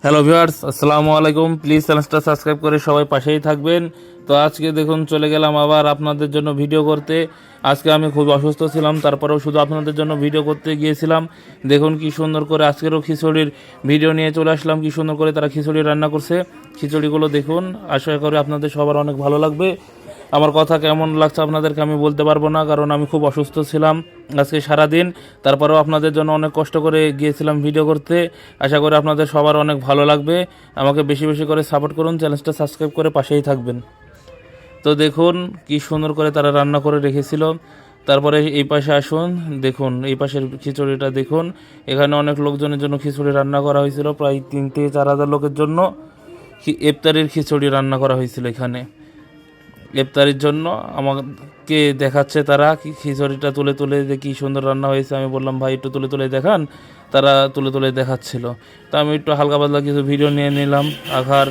Hello viewers, আসসালামু আলাইকুম। Please চ্যানেলটা সাবস্ক্রাইব করে সবাই পাশেই থাকবেন। তো আজকে দেখুন চলে গেলাম আবার আপনাদের জন্য ভিডিও করতে। আজকে আমি খুব অসুস্থ ছিলাম, তারপরেও শুধু আপনাদের জন্য ভিডিও করতে গিয়েছিলাম। দেখুন কি সুন্দর করে আজকেরও খিচুড়ির ভিডিও নিয়ে চলে আসলাম। কি সুন্দর করে তারা খিচুড়ি রান্না করছে। খিচুড়িগুলো দেখুন, আশা করি আপনাদের সবার অনেক ভালো লাগবে। আমার কথা কেমন লাগছে আপনাদেরকে আমি বলতে পারবো না, কারণ আমি খুব অসুস্থ ছিলাম আজকে সারাদিন। তারপরেও আপনাদের জন্য অনেক কষ্ট করে গিয়েছিলাম ভিডিও করতে। আশা করি আপনাদের সবার অনেক ভালো লাগবে। আমাকে বেশি বেশি করে সাপোর্ট করুন, চ্যানেলটা সাবস্ক্রাইব করে পাশেই থাকবেন। তো দেখুন কি সুন্দর করে তারা রান্না করে রেখেছিল। তারপরে এই পাশে আসুন, দেখুন এই পাশের খিচুড়িটা দেখুন। এখানে অনেক লোকজনের জন্য খিচুড়ি রান্না করা হয়েছিল, প্রায় 3 থেকে 4 হাজার লোকের জন্য ইফতারির খিচুড়ি রান্না করা হয়েছিল এখানে। ইফতারির জন্য আমাকে দেখাচ্ছে তারা কি খিচুড়িটা তুলে তুলে যে কী সুন্দর রান্না হয়েছে। আমি বললাম ভাই একটু তুলে তুলে দেখান। তারা তুলে তুলে দেখাচ্ছিল। তো আমি একটু হালকা পাতলা কিছু ভিডিও নিয়ে নিলাম আঘার